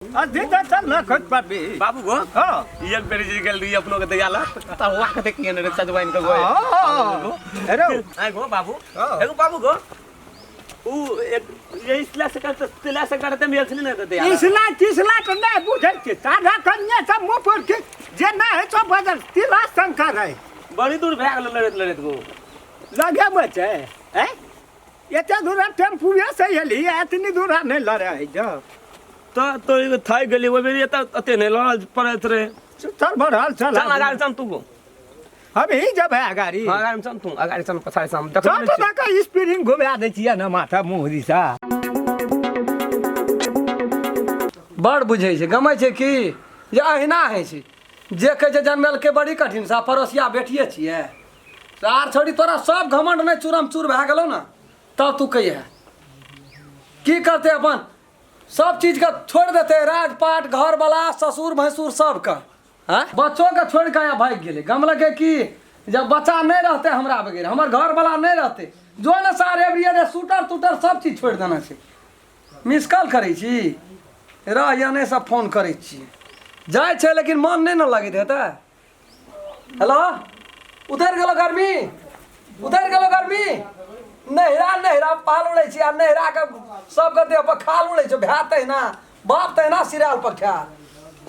अधिका चल न खत पापी बाबू गो हां एक बेरी जी गेल रही अपनो के दयाला त हुआ के किए ने सजवाइन के गए अरे आइ गो बाबू एगो बाबू गो उ एक ये इसला से करते मेल छली न दे इसला तिसला त नहीं बुझै छी साधा कन्या सब मुंह पर के जे ना है सब बदल तिला शंकर है बड़ी दूर भाग लड़त गो लगे बचे हैं एते दूर टेम्पू से हेली इतनी दूर नहीं लड़े है जो तो थाई गेली वो बेरी अते ने लड़ पड़त रे चल बढ़ल चल चल आगार चल तू गो अभी जब है गाड़ी आगार चल तू आगार चल पछाड़ी साम चल तो का स्प्रिंग घुमा दे छिया न माथा मुहरी सा बड़ बुझे छै गमै छै कि जे अहिना है छै जे कहे छै जन्मल के बड़ी कठिन सा पड़ोसिया बेटिए छिए सार छोड़ी तोरा सब घमंड नहीं चूरम चूर भए गेलो ना तब तू कहिए की करते अपन सब चीज का छोड़ देते राजपाट घर वाला ससुर भैंसुर सब का हाँ बच्चों का छोड़ के यहाँ भाग गेले गम लगे कि जब बच्चा नहीं रहते हमरा बगैर हमार घर वाला नहीं रहते जो न सारे एवरिये सूटर टूटर सब चीज छोड़ देना छै मिस कॉल करै छी रह याने सब फोन करै छी जाय छै लेकिन मन नहीं न लगैत हेतै हेलो उधर गेलो गर्मी नहिरा पाल उड़े छी आ नहिरा के सब के देह पर खाल उड़े छ भाते ना बाप ते ना सिराल पर खा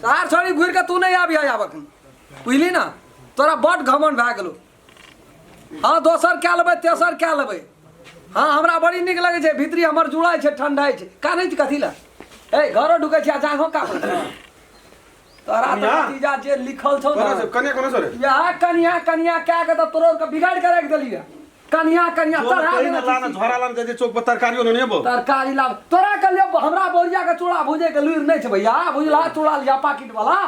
सार छोड़ी घुर के तू नहीं आबी आबक बुझली ना तोरा बड घमंड भए गेलो हां दोसर क्या लेबै तेसर क्या लेबै हां हमरा बड़ी निक लगे छै भीतरी हमर जुड़ाय छै ठंडाई छै कानै छी कथि ला ए घरो ढुकै छी आ जाहो का तोरा तो नतीजा जे लिखल छौ ना कन्या कोन सर या कन्या क्या के त तोरो के बिगाड़ के रख देलिया कन्या चढ़ा देना लाना झोरा लान जे चौक पर तरकारी ओने बो तरकारी ला तोरा के लिए हमरा बोरिया के चूड़ा भुजे के लुर नहीं छै भैया बुझला चूड़ा लिया पैकेट वाला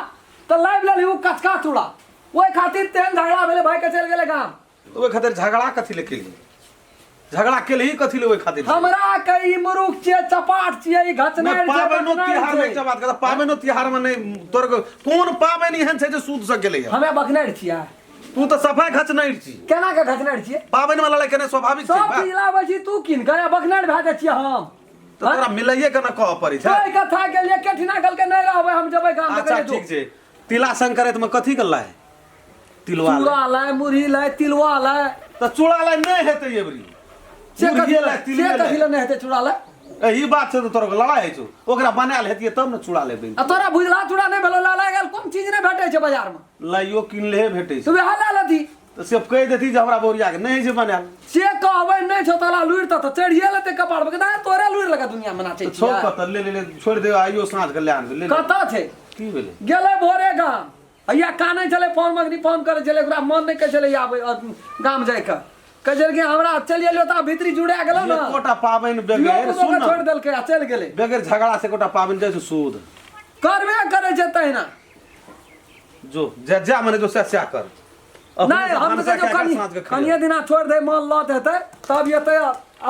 त लाइव लेली उ कचका चूड़ा ओइ खातिर तेन झगड़ा भेले भाई के चल गेले गांव ओइ खातिर झगड़ा कथि ले केली झगड़ा केली कथि ले ओइ खातिर हमरा के ई मुरुख छिए चपाट छिए ई घचने पाबनो तिहार में के बात कर पाबनो तिहार में नहीं तोर कोन पाबन एहन छै जे सूद से गेले हमें बखनेर छिए तू तो सफाई घचनैर छी केना के घचनेर छिए पाबन में लड़ाई केने स्वाभाविक छै सब जिलाबै छी तू किन करे बखनेर भए जाय छिए हम तो तोरा मिलैये के न कह पड़ी छै ओइ कथा के लिए केठिना गल के नहीं रहबै हम जबै गांव अच्छा ठीक छै तिला संक्रांत में कथि गल्ला है तिलवा चूड़ा लाए मुरही लाए तिलवा लाए तो चूड़ा लाए नहीं हेतै एबरी से कथि ले नहीं हेतै चूड़ा लाए ई बात छै तो तोरा लड़ाई है छौ ओकरा बनाल हेतिए तब न चूड़ा लेबै आ तोरा बुझला चूड़ा नहीं भेलो ला गेल कोन चीज नहीं भेटै छै बाजार में लाइयो किन ले भेटै छै तू हाला लथी तो सब कह देती जे हमरा बोरिया के नहीं छै बनाल से कहबै नहीं छौ तोरा लुइर त चढ़िए लेते कपाड़ पे ना तोरे लुइर लगा दुनिया में नाचै छी छौ कत ले छोड़ दे आइयो साँझ के ले आन ले कत छै की भेलै गेले भोरे गाम अइया कानै चले फोन मगनी फोन करे चले ओकरा मन नहीं कह चले आबै गाम जाय के कजर के हमरा चल गेलो त भीतरी जुड़ा गेलो ना कोटा पाबन बेगर सुन छोड़ देल के चल गेले बेगर झगड़ा से कोटा पाबन जाय सूद करबे करे छै तहिना जो जा माने जो से कर नहीं हम तो कनिया दिना छोड़ दे मन लत हेतै तब येतै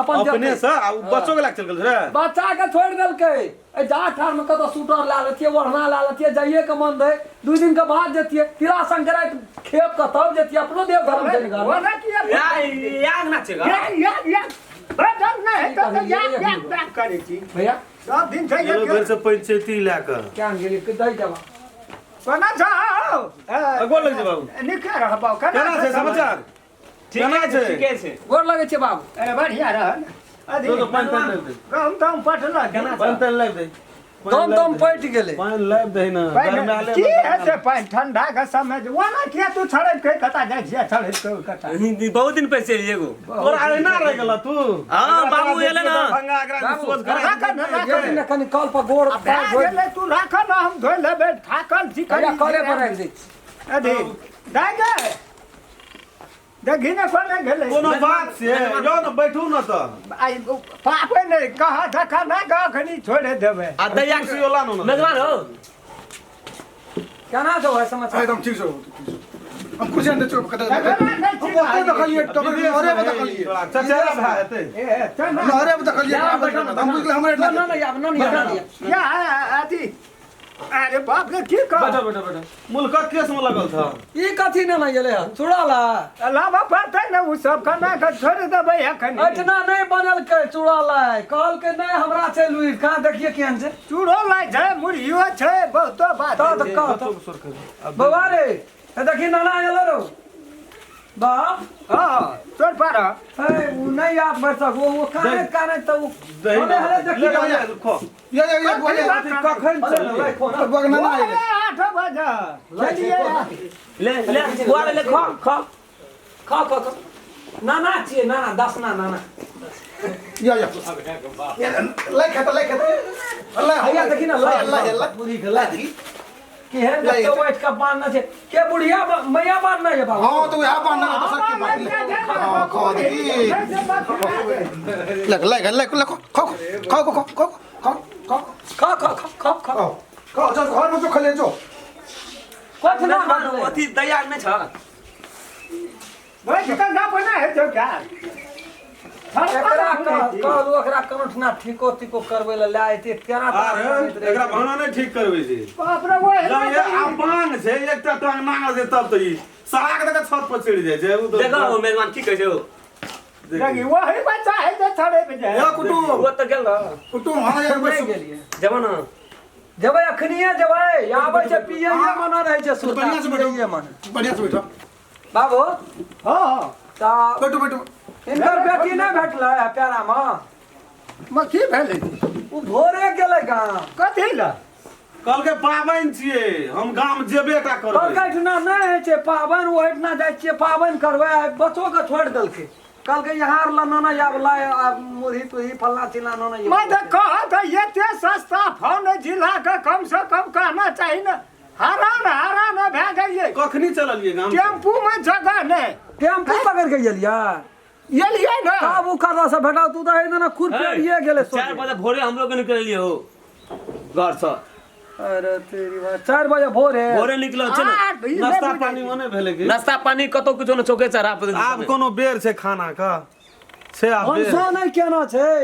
अपन अपने से बच्चों के लाग चल गेल रे बच्चा के छोड़ देलकै ए जा ठार में कतो सूटर ला लेतिए ओढ़ना ला लेतिए जाइए के मन दे 2 दिन के बाद जतिए तिला संक्रांत खेप के तब जतिए अपनो देव धर्म चल गल वो ना कि याग नाचेगा या बदल नहीं तो या करे छी भैया सब दिन से ये घर से पंचायती लाके क्या गेली के दई देबा कोना जाओ गोर लग जे बाबू निके रह बाबू केना छै समाचार केना छै ठीके छै गोर लगे छै बाबू अरे बढ़िया रह अभी तो पानी लाग दे कम पटला केना पानी लाग दे दम पट गेले पानी लाग दे ना घर में आले की है से पानी ठंडा का समय वो ना किया तू छड़े के कता जाय छिया छड़े के कता बहुत दिन पहले चली एगो तोरा आइ ना रह गेला तू हां बाबू एले ना भंगा अगरा सोच घर गेली कनी कल पर गोड़ गेले तू राख ना हम धोइ लेबे थाकल छी करे पर रख दे अरे दागे देखी ने कोने गेले कोनो बात से जो न बैठू न त आई पापे ने कहा धक्का ना गखनी छोड़े देबे आ दैया कुर्सी वाला न मेजबान हो केना छौ है समाचार एकदम ठीक छौ हम कुछ अंदर चुप कर दे दखलिए टोकरी अरे दखलिए चचेरा भाई हेते ए चल अरे दखलिए हम बुझले हमरे ना याब ना या आदि अरे बाप रे की बैठो कर बैठो बैठो मुल्का केस में लगल था ई कथी ने गेले हन चूड़ाला लावा पड़ते न उ सब खाना के छोड़ देबै एखन इतना नहीं बनल के चूड़ाला कहल के नहीं हमरा छै लुई कहां देखिए केहन छै चूड़ो लाइ छै मुड़ियो छै बहुतो बात तो कह बाबा रे ए देखी नाना गेलो रो बाप हां छोड़ पार है वो नहीं आप बैठ सको वो काने तो दही हले हले देखी खो ये बोले कखन चल राखो ना बगना ना अरे 8 बजे चलिए ले बुआ ले खा खा खा नाना छिए नाना 10 नाना या लाइक अल्लाह भैया देखी ना अल्लाह पूरी गला देखी कि है तो बैठ का बांधना छै के बुढ़िया मैया बांधना है बाबू हां तो यहां बांधना तो सब की बात हां खा देखी लग खा चल घर में जो खले जो कुछ ना अथी दया नहीं छ भाई का ना बना है जो क्या एकरा कनठना ठीको तीको करबै ले आइते केना अरे एकरा भाना नहीं ठीक करबै छी बाप रे वो जब ये अपांग छै एकटा टांग नांगल छै तब तो ई साग देके छत पर चढ़ि जाइ छै उ तो देखो वो मेहमान की कहै छौ लगी वो ही बच्चा है जो छड़े पे जाए या कुटुम वो तो गेल हां यार बस गेलिए जब ना जब अखनिए जबै आबै छै पिए ये मन रहै छै सुता बढ़िया से बैठो ये मन बढ़िया से बैठो बाबू हां ता बैठो इनकर बेटी नहीं भेटलै प्यारा मां मक्खी भेले उ भोरे गेलै गां कथी ला कल के पाबनि छियै हम गाम जेबेटा तो करबै कहना नहीं है छै पाबन ओहिठना जाइ छियै पाबन करबै बच्चो के छोड़ देलकै कल के यहाँ ला नाना याब ला मुरही तुही फलना चिल्ला नाना ये मैं तो कहा था ये ते सस्ता फोन जिला का कम से कम कहना चाहिए ना हरान भे गई कखनी चललिए गाम टेम्पू में जगह नहीं टेम्पू पकड़ के गेलिया ये लिए ना काबू कर से भेटा तू तो इधर खुद पे लिए गेले 4 बजे भोरे हम लोग निकलिए हो घर से अरे तेरी बात 4 बजे भोरे भोरे निकल छै ना नाश्ता पानी मने भेले की नाश्ता पानी कतो कुछो न चौके चढ़ा पे आब कोनो बेर छै खाना का छै आब बेर भनसा नहीं केना छै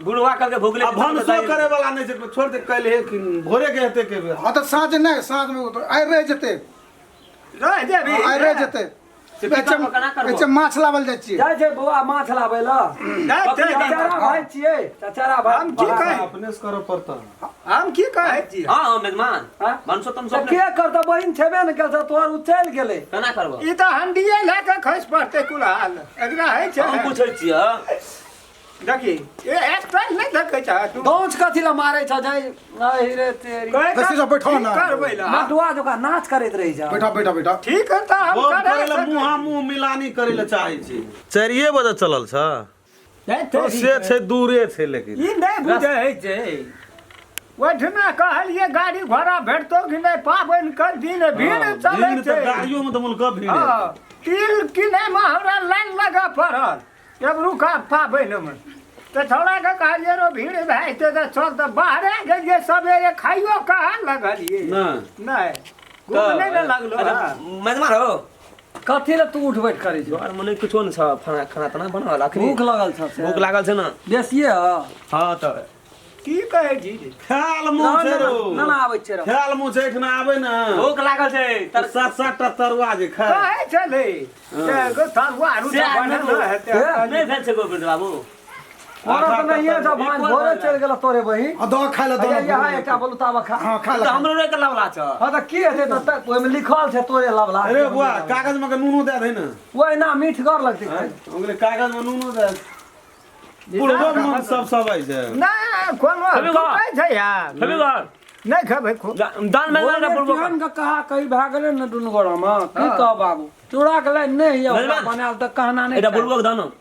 बुढ़वा करके भोगले अब भनसो करे वाला नहीं छै छोड़ दे कल है कि भोरे के हेते के बेर हां तो साँझ में आइ रह जते रह जेबी आइ रह जते अच्छा माछ लावल जाइ छियै जाइ छै बौआ माछ लाबै ला चचारा भाई छियै चचारा भाई हम की कहे अपने से करो पड़ता हम की कहे छी हां मेहमान मनसो तुम सब के करता बहिन छेबे न करता तोहर उचल गेलै केना करबो ई तो हंडिये लेके खस पड़ते कुलाल एकरा है छै हम पूछै छियै देखी ये एक्स्ट्रा नहीं देखे छ तू दौच कथी ला मारै छ जाइ नहीं रे तेरी कैसे सब बैठो ना करबै ला मटुआ जका नाच करैत रही जा बैठा ठीक है तो हम वो करे करे मुंह मुंह मिलानी करे ले चाहे छी 4 बजे चलल छ तो से छै दूरे छै लेकिन ई नहीं बुझे है छै ओठना कहलिए गाड़ी घोड़ा भेटतो कि नहीं पाबन कर दिन भीड़ चले दिन छै त गाड़ियों में त मुल्का भीड़ हां तिल किने में हमरा लाइन लगा पड़ल अब रुका पाबन में तो थोड़ा का कहलिए रो भीड़ भाइते तो चल तो बाहर गेलिए सवेरे खाइयो कहाँ लगलिए नहीं घूमने न लगलो मेहमान हो कथी ला तू उठ बैठ करै छ और मने कुछो न छ खाना तना बनल आखिर भूख लागल छ भूख लागल छै ना देसिए हां त की कहे जी ख्याल मुंह छै रो ना आबै छै रो ख्याल मुंह छै इठना आबै ना भूख लागल छै तर 7-7 टा तरुआ जे खाय कहे चले गो तरुआ रु बनल हेते नहीं भेल छै गोविंद बाबू और तो नहीं है जब भोरे चल गेल तोरे बहिन आ दो खा ले दो यहाँ एकटा बोलू ताबा खा हां खा ले तो हमरो रे के लावला छ हां त की हेते त ओइ में लिखल छै तोरे लवला अरे बुआ कागज में के नूनो दे दे ना ओइ ना मीठ कर लगतै खाइ ओकरे कागज में नूनो दे बुढ़बो मन सब आई छै ना कोनो कहे छै यार खबे घर नहीं खबे खो दान मेहमान का बुढ़बो तुहन का कहा कई भाग गेले न दुनु गोड़ा में की कह बाबू चूड़ा के लाइन नहीं है मेहमान। बनाल त कहना नहीं एटा बुढ़बो के दानो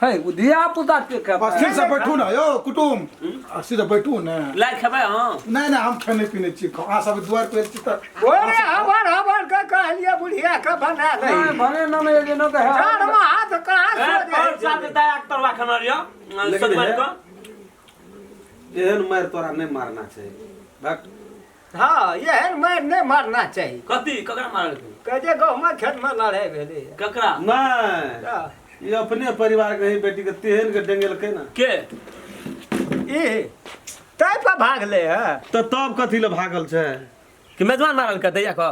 है धिया पुता के बस ठीक से बैठू ना यो कुटुम सीधे बैठू ना लाइ खबे हां नहीं हम खाने पीने छी आ सब द्वार पे छी त ओरे हबर का कहलिए बुढ़िया का बना दे नहीं बने न ये दिन तो है चार में हाथ कहां सो और साथ दे दाया तरवा खाना रियो सब मार को एहन मार तोरा नहीं मारना छै बट हां ये मैं नहीं मारना चाहिए कथी ककरा मारल कजे गांव में खेत में लड़ाई भेले ककरा नहीं ये अपने परिवार के ही बेटी के तेहन के डेंगल के ना के ई तै पर भागले है तो तब कथी ले भागल छै कि मेजबान मारल के दैया को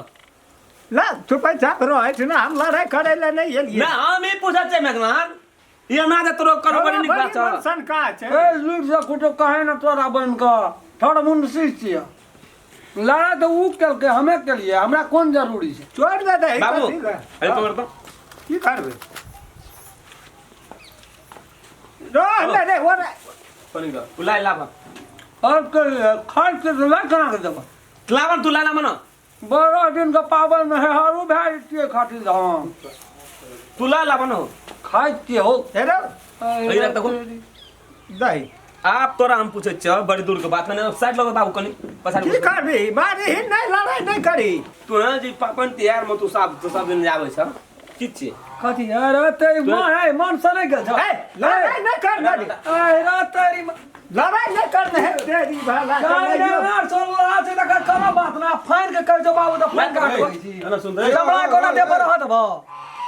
ला चुपचाप रहे छै ना हम लड़ाई करे ले नहीं एलिए ना हम ही पूछत छै मेजबान ये ना दे तोरो करो बड़ी निक बात छ शंका छै ए लुट से कुछो कहे ना तोरा बन का थोड़ा मुंशी छिया लड़ा तो ऊ के हमें के लिए हमरा कौन जरूरी है छोड़ दे दे बाबू कथी ले? अरे पकड़ तो की करबे रो ले वो पानी का उलाई लावा और के खान के ला कना के देबा लावन तू लाला मनो बड़ा दिन का पावन में है हरू भाई के खातिर हम तू लाला मनो खाई के हो हेरो अरे रख देखो दही आप तोरा हम पूछे छ बड़ी दूर के बात में साइड लगा बाबू कनी पछाड़ी की करबी मारी ही नहीं लड़ाई नहीं करी तू ना जी पापन तैयार म तू सब दिन जावे छ किछ छे कथी अरे तेरी मां है मन से नहीं गल ए लड़ाई नहीं करना अरे तेरी लड़ाई नहीं करना है तेरी भाला ना सोल्ला से तक करा बात ना फाइन के कर जो बाबू तो फाइन काट गई छी एना सुन दे हमरा कोना देब रहत भ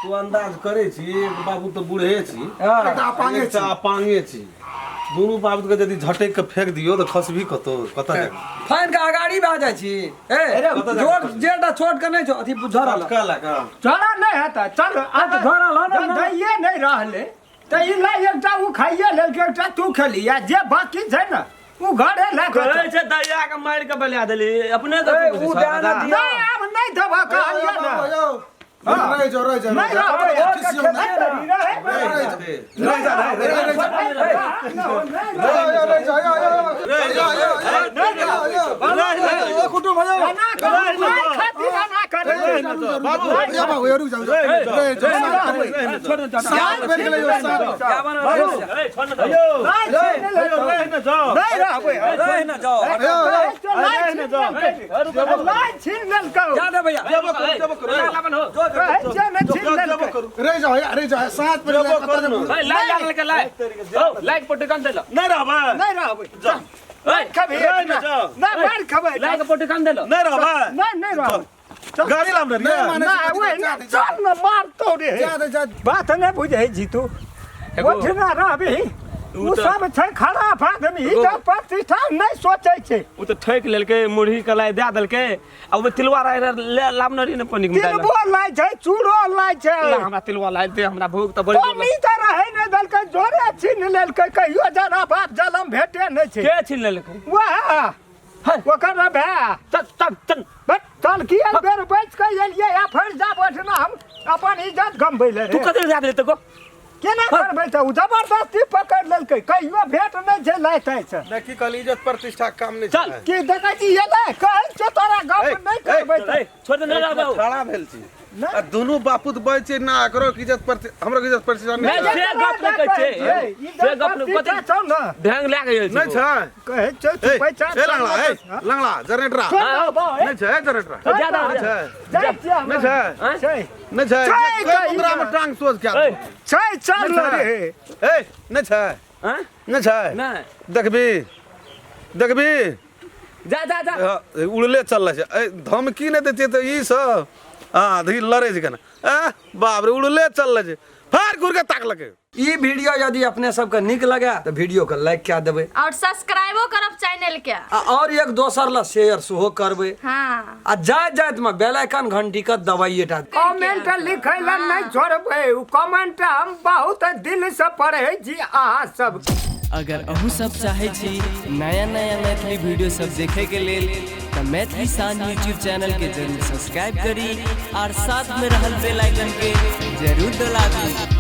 तू अंदाज करे छी बाबू तो बूढ़े छी अपांगे छी। अपांगे छी दुनू बाबू के यदि झटक के फेंक दियो तो खसबी कतो कत जाए फाइन का अगाड़ी भा जाय छी ए जोड़ जेटा छोड़ के नहीं छो अथी बुझरा ला का लगा चला नहीं है चल अब झोरा ला ना दइए नहीं रहले त ई ला एकटा उ खाइए लेल के एकटा तू खेली आ जे बाकी छै ना उ घरे ला के कहै छै दैया के मार के बलिया देली अपने तो उ दाना दिया नहीं अब नहीं देबा कहलिए ना रह जा नहीं रहबे किसी नहीं कुटुम भयो साथ बैठ गेलै यो साथ क्या बना ए छोड़ न दयो नहीं रहबे रह ना जाओ लाइन छीन लेल कहो जा दे भैया लावन हो छीन लेल रह जा साथ बैठ गेलै लाइट के लाइट लाइट पोटे कान देलो नहीं रहबा नहीं रहबे ए कभी नहीं जाओ ना मार खबे लाइट के पोटे कान देलो नहीं रहबा नहीं रहबे गाड़ी लाम रे ना ओए ना चल न मार तो रे जा बात नहीं बुझे जीतू ओठना रहबे उ सब छै खराब आदमी इज्जत प्रतिष्ठा नहीं सोचै छै उ तो ठोक लेलके मुरही कलाई दे देलके अब तिलवा लामनरी ने पनिक मिटाइल तिलबो लाय छै चूड़ो लाय छै हमरा तिलवा लाई दे हमरा भूख तो बड़ी पानी त रहै नहीं देलकै जोरे छीन लेलकै कहियो जरा बाप जलम भेटे नहीं छै के छीन लेलके वाह ओकर भे चल बट चल की बेर बैठ के एलिए या फर जा बैठना हम अपन इज्जत गमबै ले तू कते जा दे तको केना करबै त उ जबरदस्ती पकड़ लेलकै कहियो भेट नहीं छै लायतै छै ना की कल इज्जत प्रतिष्ठा काम नहीं चल की देखै छी ये ले कहै छ तोरा गप नहीं करबै ए छोड़ दे ना बाबू खड़ा भेल छी आ दुनू बापूत बचे ना करो इज्जत पर हमरो इज्जत प्रतिष्ठा मैं नहीं से गप नहीं कहै छै से गप नहीं कते छौ न ढंग ला के नहीं छै कहै छ ए पैसा लंगला जनरेटर नहीं छै जनरेटर ज्यादा हो जाय नहीं छै छै नहीं छै छै, कोई मुंगरा में टांग सोच क्या ए छै चल रे ए नहीं छै हैं नहीं छै नहीं देखबी देखबी जा जा जा उड़ले चल छै ए धमकी नहीं देते तो ई सब हां धी लड़े छै केना बाप रे उड़ले चल छै फाड़ घुर के ताक लगे ई वीडियो यदि अपने सबके निक लगे तो वीडियो के लाइक क्या देबे और सब्सक्राइबो करब चैनल के और एक दोसर ला शेयर सुहो करबे हाँ आ जात जात में बेल आइकन घंटी का दबाइए टा कमेंट लिखै ला नहीं छोड़बै उ कमेंट हम बहुत दिल से पढ़ै छी अहाँ सब अगर अहू सब चाहे छी नया नया मैथिली वीडियो सब देखे के लेल तो मैथिली शान यूट्यूब चैनल के जरूर सब्सक्राइब करी और साथ में रहल बेल आइकन के जरूर दबा दी।